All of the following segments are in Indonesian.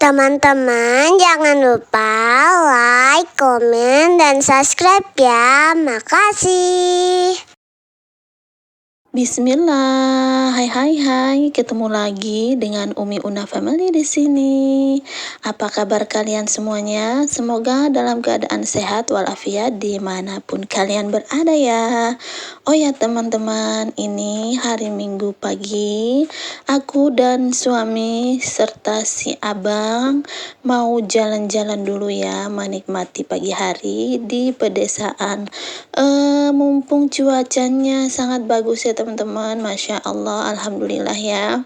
Teman-teman jangan lupa like, komen, dan subscribe ya. Makasih. Bismillah, hai, ketemu lagi dengan Umi Una Family di sini. Apa kabar kalian semuanya? Semoga dalam keadaan sehat walafiat dimanapun kalian berada ya. Oh ya teman-teman, ini hari Minggu pagi, aku dan suami serta si abang mau jalan-jalan dulu ya, menikmati pagi hari di pedesaan. Mumpung cuacanya sangat bagus ya teman-teman, Masya Allah, Alhamdulillah ya.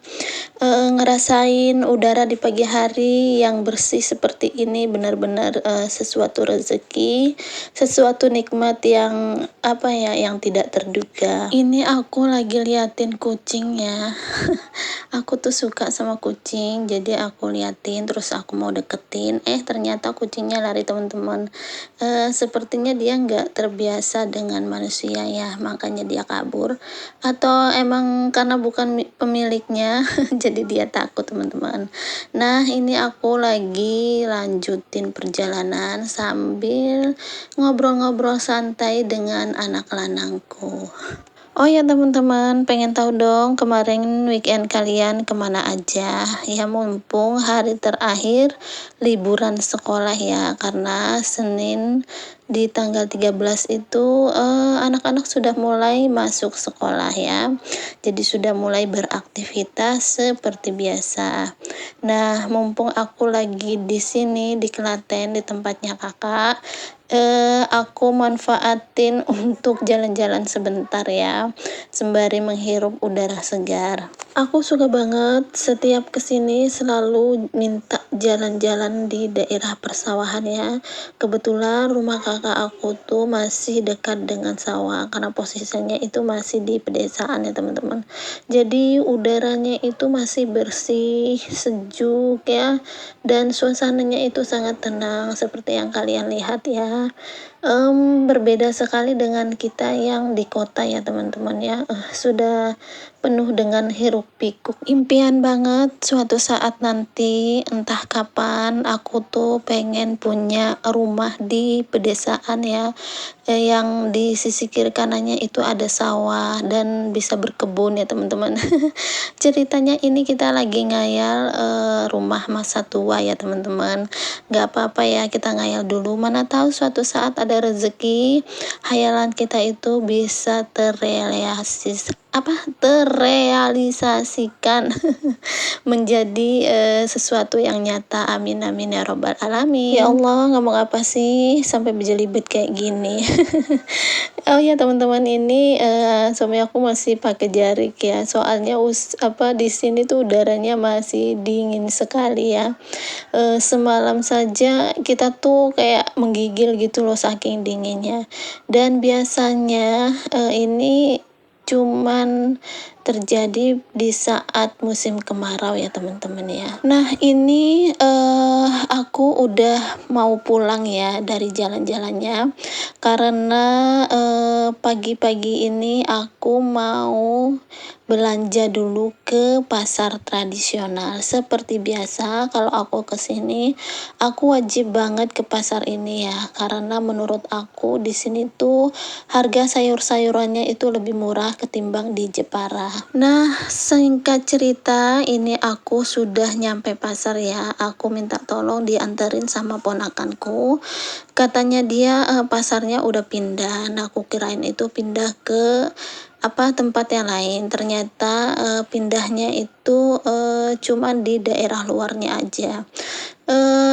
Ngerasain udara di pagi hari yang bersih seperti ini benar-benar sesuatu rezeki, sesuatu nikmat yang yang tidak terduga. Ini aku lagi liatin kucingnya. Aku tuh suka sama kucing, jadi aku liatin terus aku mau deketin, ternyata kucingnya lari teman-teman. Sepertinya dia nggak terbiasa dengan manusia ya, makanya dia kabur, atau emang karena bukan pemiliknya jadi dia takut teman-teman. Nah ini aku lagi lanjutin perjalanan sambil ngobrol-ngobrol santai dengan anak lanangku. Oh ya teman-teman, pengen tahu dong kemarin weekend kalian kemana aja? Ya mumpung hari terakhir liburan sekolah ya, karena Senin di tanggal 13 itu anak-anak sudah mulai masuk sekolah ya. Jadi sudah mulai beraktivitas seperti biasa. Nah, mumpung aku lagi di sini di Klaten di tempatnya kakak, aku manfaatin untuk jalan-jalan sebentar ya, sembari menghirup udara segar. Aku suka banget setiap kesini selalu minta jalan-jalan di daerah persawahan ya. Kebetulan rumah kakak aku tuh masih dekat dengan sawah karena posisinya itu masih di pedesaan ya teman-teman. Jadi udaranya itu masih bersih, sejuk ya, dan suasananya itu sangat tenang seperti yang kalian lihat ya. Berbeda sekali dengan kita yang di kota ya teman-teman ya. Sudah penuh dengan hiruk pikuk. Impian banget suatu saat nanti entah kapan aku tuh pengen punya rumah di pedesaan ya, yang di sisi kiri kanannya itu ada sawah dan bisa berkebun ya teman-teman. Ceritanya ini kita lagi ngayal rumah masa tua ya teman-teman. Gak apa-apa ya, kita ngayal dulu, mana tahu suatu saat ada rezeki hayalan kita itu bisa terrealisasikan menjadi sesuatu yang nyata. Amin amin ya robbal alamin. Ya Allah, ngomong apa sih sampai berjelibet kayak gini. Oh ya teman-teman, ini suami aku masih pakai jarik ya, soalnya di sini tuh udaranya masih dingin sekali ya. Semalam saja kita tuh kayak menggigil gitu loh saking dinginnya. Dan biasanya ini cuman terjadi di saat musim kemarau ya teman-teman ya. Nah ini aku udah mau pulang ya dari jalan-jalannya, karena pagi-pagi ini aku mau belanja dulu ke pasar tradisional. Seperti biasa kalau aku kesini, aku wajib banget ke pasar ini ya, karena menurut aku di sini tuh harga sayur-sayurannya itu lebih murah ketimbang di Jepara. Nah, singkat cerita, ini aku sudah nyampe pasar ya. Aku minta tolong dianterin sama ponakanku. Katanya dia pasarnya udah pindah. Nah, aku kirain itu pindah ke tempat yang lain. Ternyata pindahnya itu cuman di daerah luarnya aja.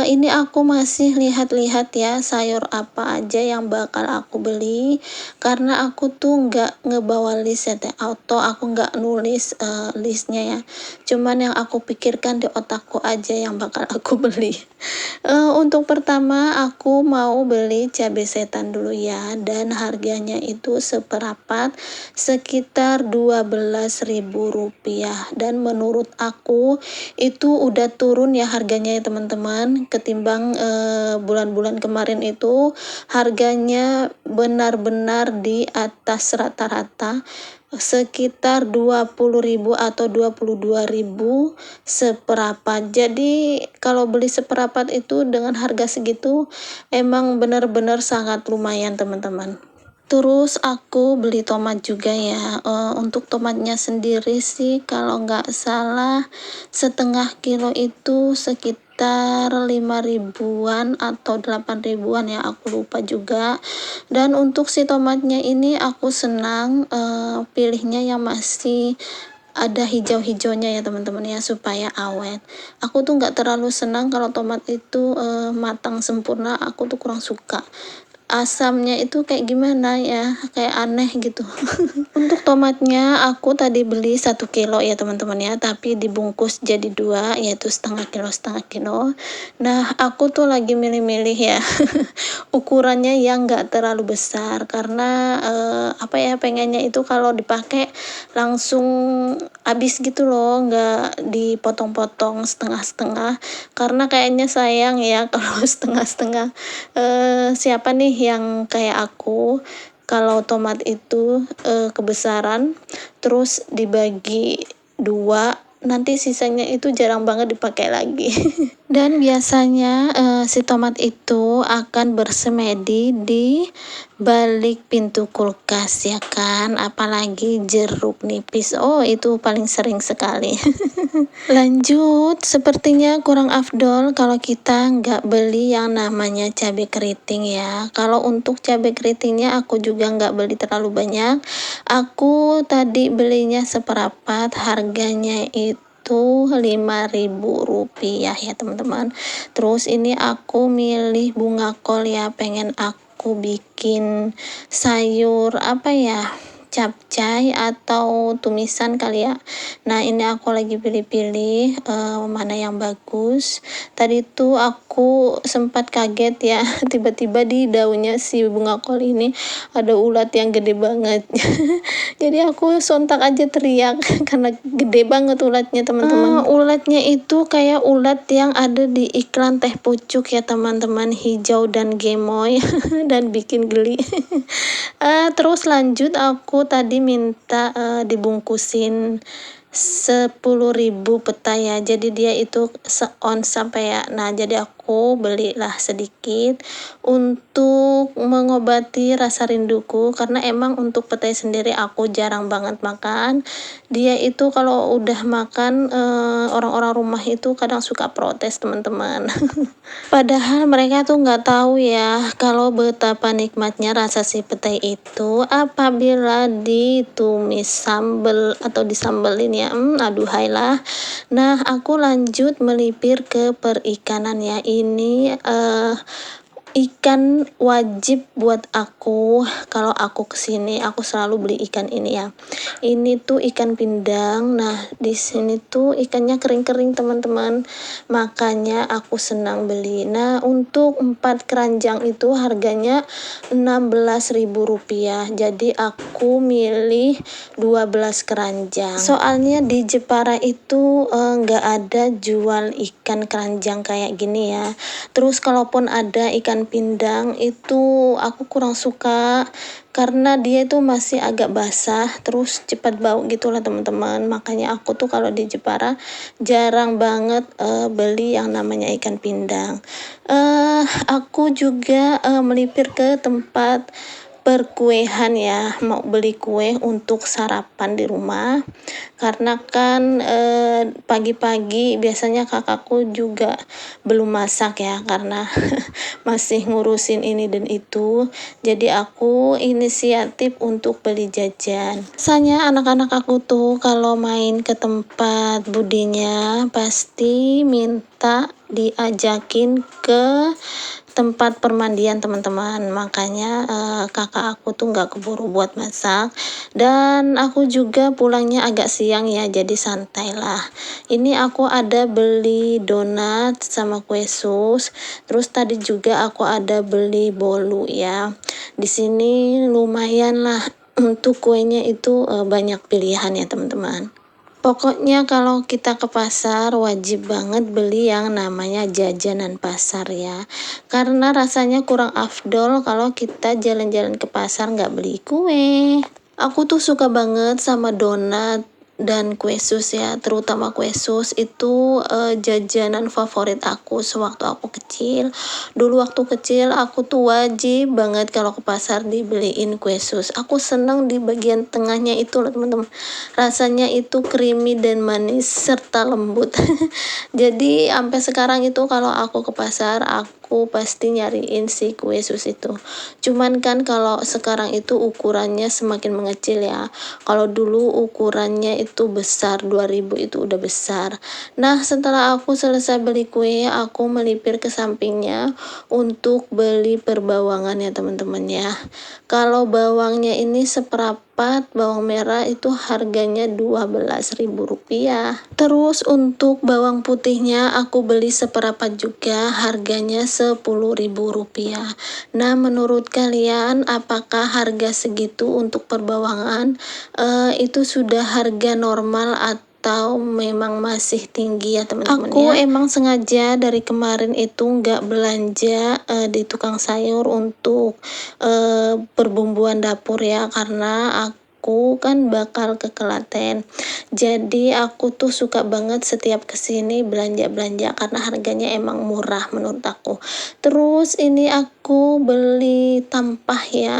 Ini aku masih lihat-lihat ya sayur apa aja yang bakal aku beli, karena aku tuh nggak ngebawa list ya, atau aku nggak nulis listnya ya, cuman yang aku pikirkan di otakku aja yang bakal aku beli. Untuk pertama aku mau beli cabai setan dulu ya, dan harganya itu seperapat sekitar Rp12.000, dan menurut aku itu udah turun ya harganya ya teman-teman. teman-teman, ketimbang bulan-bulan kemarin itu harganya benar-benar di atas rata-rata, sekitar 20.000 atau 22.000 seperapat. Jadi kalau beli seperapat itu dengan harga segitu emang benar-benar sangat lumayan teman-teman. Terus aku beli tomat juga ya. Untuk tomatnya sendiri sih kalau nggak salah setengah kilo itu sekitar 5 ribuan atau 8 ribuan ya, aku lupa juga. Dan untuk si tomatnya ini aku senang pilihnya yang masih ada hijau-hijaunya ya teman-teman ya, supaya awet. Aku tuh nggak terlalu senang kalau tomat itu matang sempurna, aku tuh kurang suka. Asamnya itu kayak gimana ya, kayak aneh gitu. Untuk tomatnya aku tadi beli 1 kilo ya teman-teman ya, tapi dibungkus jadi 2, yaitu setengah kilo. Nah aku tuh lagi milih-milih ya ukurannya yang nggak terlalu besar, karena pengennya itu kalau dipakai langsung habis gitu loh, nggak dipotong-potong setengah-setengah, karena kayaknya sayang ya kalau setengah-setengah. Siapa nih yang kayak aku, kalau tomat itu kebesaran terus dibagi 2, nanti sisanya itu jarang banget dipakai lagi. Dan biasanya si tomat itu akan bersemedi di balik pintu kulkas ya kan, apalagi jeruk nipis, itu paling sering sekali. Lanjut, sepertinya kurang afdol kalau kita nggak beli yang namanya cabai keriting ya. Kalau untuk cabai keritingnya aku juga nggak beli terlalu banyak. Aku tadi belinya seperapat, harganya itu 5.000 rupiah ya teman-teman. Terus ini aku milih bunga kol ya, pengen aku bikin sayur capcay atau tumisan kali ya. Nah ini aku lagi pilih-pilih mana yang bagus. Tadi tuh aku sempat kaget ya, tiba-tiba di daunnya si bunga kol ini ada ulat yang gede banget. Jadi aku sontak aja teriak karena gede banget ulatnya teman-teman. Ulatnya itu kayak ulat yang ada di iklan teh pucuk ya teman-teman, hijau dan gemoy dan bikin geli. Terus lanjut, aku tadi minta dibungkusin 10.000 petai ya, jadi dia itu seons sampai ya. Nah jadi aku belilah sedikit untuk mengobati rasa rinduku, karena emang untuk petai sendiri aku jarang banget makan. Dia itu kalau udah makan orang-orang rumah itu kadang suka protes teman-teman. Padahal mereka tuh nggak tahu ya kalau betapa nikmatnya rasa si petai itu apabila ditumis sambal atau disambelin ya. Aduhai lah. Nah aku lanjut melipir ke perikanan ya. Ini ikan wajib buat aku. Kalau aku kesini aku selalu beli ikan ini ya. Ini tuh ikan pindang. Nah di sini tuh ikannya kering-kering teman-teman, makanya aku senang beli. Nah untuk 4 keranjang itu harganya 16.000 rupiah, jadi aku milih 12 keranjang. Soalnya di Jepara itu nggak ada jual ikan keranjang kayak gini ya. Terus kalaupun ada ikan pindang itu aku kurang suka, karena dia itu masih agak basah, terus cepat bau gitulah teman-teman. Makanya aku tuh kalau di Jepara jarang banget beli yang namanya ikan pindang. Aku juga melipir ke tempat perkuehan ya, mau beli kue untuk sarapan di rumah, karena kan pagi-pagi biasanya kakakku juga belum masak ya, karena masih ngurusin ini dan itu, jadi aku inisiatif untuk beli jajan. Biasanya anak-anak aku tuh kalau main ke tempat budinya pasti minta diajakin ke tempat permandian teman-teman, makanya kakak aku tuh nggak keburu buat masak, dan aku juga pulangnya agak siang ya, jadi santai lah. Ini aku ada beli donat sama kue sus, terus tadi juga aku ada beli bolu ya. Di sini lumayan lah untuk kuenya itu banyak pilihan ya teman-teman. Pokoknya kalau kita ke pasar wajib banget beli yang namanya jajanan pasar ya. Karena rasanya kurang afdol kalau kita jalan-jalan ke pasar nggak beli kue. Aku tuh suka banget sama donat dan kue sus ya, terutama kue sus itu jajanan favorit aku sewaktu aku kecil. Dulu waktu kecil aku tuh wajib banget kalau ke pasar dibeliin kue sus. Aku seneng di bagian tengahnya itu loh teman-teman. Rasanya itu creamy dan manis serta lembut. Jadi sampai sekarang itu kalau aku ke pasar aku pasti nyariin si kue sus itu. Cuman kan kalau sekarang itu ukurannya semakin mengecil ya. Kalau dulu ukurannya itu besar, 2000 itu udah besar. Nah, setelah aku selesai beli kue, aku melipir ke sampingnya untuk beli perbawangan ya teman-teman ya. Kalau bawangnya ini seperempat bawang merah itu harganya Rp12.000. Terus untuk bawang putihnya aku beli seperempat juga, harganya Rp10.000. Nah, menurut kalian apakah harga segitu untuk perbawangan itu sudah harga normal atau memang masih tinggi ya teman-teman? Aku emang sengaja dari kemarin itu nggak belanja di tukang sayur untuk perbumbuan dapur ya, karena aku kan bakal ke Klaten. Jadi aku tuh suka banget setiap kesini belanja-belanja karena harganya emang murah menurut aku. Terus ini aku beli tampah ya.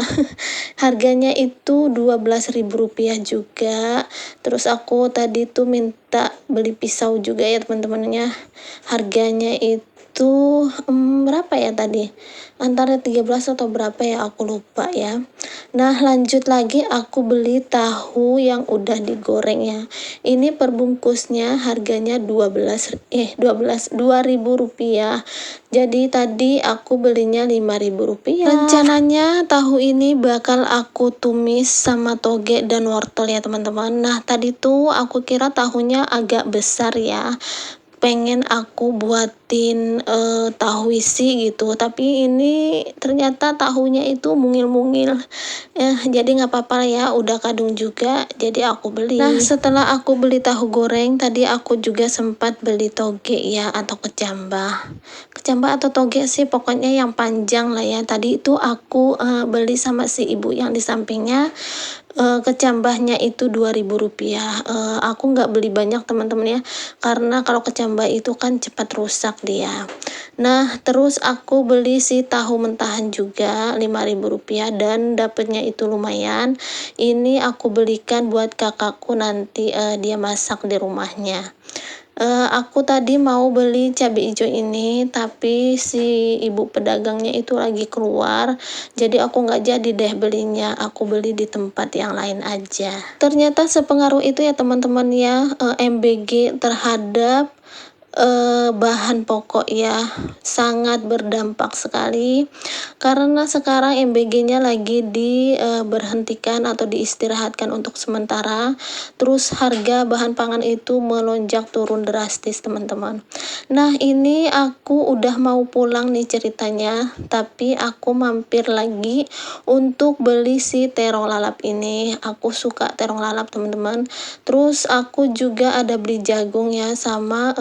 Harganya itu Rp12.000 juga. Terus aku tadi tuh minta beli pisau juga ya teman-temannya. Harganya itu berapa ya tadi? Antara 13 atau berapa ya, aku lupa ya. Nah, lanjut lagi aku beli tahu yang udah digoreng ya. Ini perbungkusnya harganya Rp2.000. Jadi tadi aku belinya Rp5.000. Rencananya tahu ini bakal aku tumis sama toge dan wortel ya teman-teman. Nah, tadi tuh aku kira tahunya agak besar ya. Pengen aku buatin tahu isi gitu, tapi ini ternyata tahunya itu mungil-mungil jadi nggak apa-apa ya, udah kadung juga jadi aku beli. Nah, setelah aku beli tahu goreng tadi aku juga sempat beli toge ya, atau kecambah atau toge sih, pokoknya yang panjang lah ya. Tadi itu aku beli sama si ibu yang di sampingnya. Kecambahnya itu Rp2.000. Aku nggak beli banyak teman-teman ya, karena kalau kecambah itu kan cepat rusak dia. Nah, terus aku beli si tahu mentahan juga Rp5.000 dan dapetnya itu lumayan. Ini aku belikan buat kakakku nanti dia masak di rumahnya. Aku tadi mau beli cabai hijau ini, tapi si ibu pedagangnya itu lagi keluar, jadi aku nggak jadi deh belinya. Aku beli di tempat yang lain aja. Ternyata sepengaruh itu ya teman-teman ya, MBG terhadap bahan pokok ya, sangat berdampak sekali karena sekarang MBG-nya lagi diberhentikan atau diistirahatkan untuk sementara. Terus harga bahan pangan itu melonjak turun drastis teman-teman. Nah, ini aku udah mau pulang nih ceritanya, tapi aku mampir lagi untuk beli si terong lalap ini. Aku suka terong lalap teman-teman. Terus aku juga ada beli jagung ya, sama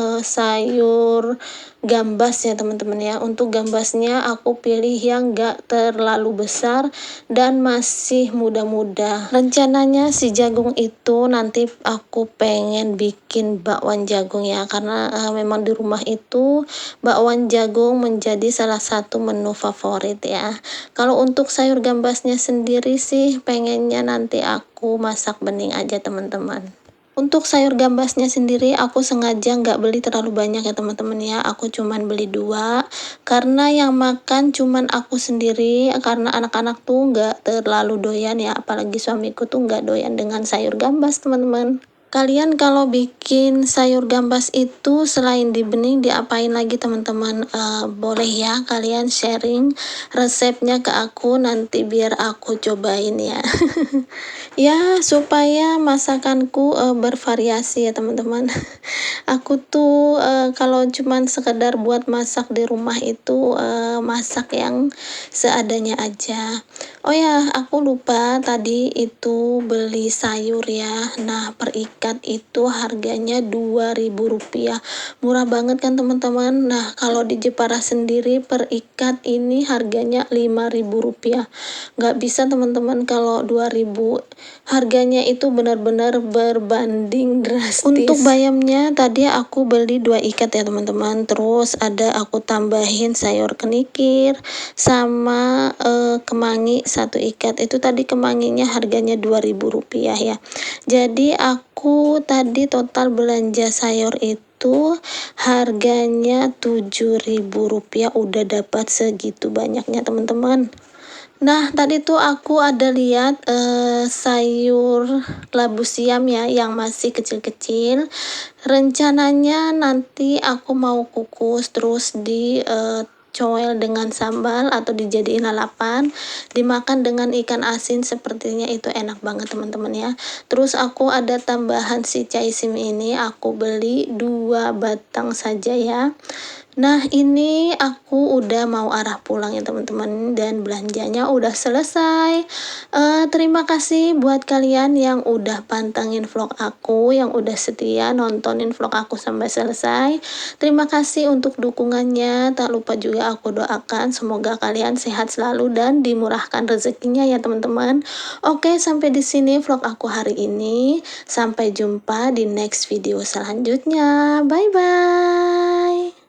sayur gambas ya teman-teman ya. Untuk gambasnya aku pilih yang gak terlalu besar dan masih muda-muda. Rencananya si jagung itu nanti aku pengen bikin bakwan jagung ya, karena memang di rumah itu bakwan jagung menjadi salah satu menu favorit ya. Kalau untuk sayur gambasnya sendiri sih pengennya nanti aku masak bening aja teman-teman. Untuk sayur gambasnya sendiri aku sengaja nggak beli terlalu banyak ya teman-teman ya. Aku cuman beli 2 karena yang makan cuman aku sendiri, karena anak-anak tuh nggak terlalu doyan ya, apalagi suamiku tuh nggak doyan dengan sayur gambas teman-teman. Kalian kalau bikin sayur gambas itu selain di bening diapain lagi teman-teman? Boleh ya kalian sharing resepnya ke aku nanti biar aku cobain ya. Ya, supaya masakanku bervariasi ya teman-teman. Aku tuh kalau cuman sekedar buat masak di rumah itu masak yang seadanya aja. Oh ya, aku lupa tadi itu beli sayur ya. Nah, per ikan ikat itu harganya Rp2.000. Murah banget kan teman-teman. Nah, kalau di Jepara sendiri per ikat ini harganya Rp5.000. Nggak bisa teman-teman kalau 2.000. Harganya itu benar-benar berbanding drastis. Untuk bayamnya tadi aku beli 2 ikat ya teman-teman. Terus ada aku tambahin sayur kenikir sama kemangi 1 ikat. Itu tadi kemanginya harganya Rp2.000 ya. Jadi aku tadi total belanja sayur itu harganya Rp7.000, udah dapat segitu banyaknya teman-teman. Nah, tadi tuh aku ada lihat sayur labu siam ya yang masih kecil-kecil. Rencananya nanti aku mau kukus terus di coel dengan sambal atau dijadiin lalapan, dimakan dengan ikan asin, sepertinya itu enak banget teman-teman ya. Terus aku ada tambahan si caisim ini, aku beli 2 batang saja ya. Nah, ini aku udah mau arah pulang ya teman-teman, dan belanjanya udah selesai. Terima kasih buat kalian yang udah pantengin vlog aku, yang udah setia nontonin vlog aku sampai selesai. Terima kasih untuk dukungannya. Tak lupa juga aku doakan semoga kalian sehat selalu dan dimurahkan rezekinya ya teman-teman. Oke, sampai di sini vlog aku hari ini. Sampai jumpa di next video selanjutnya. Bye bye.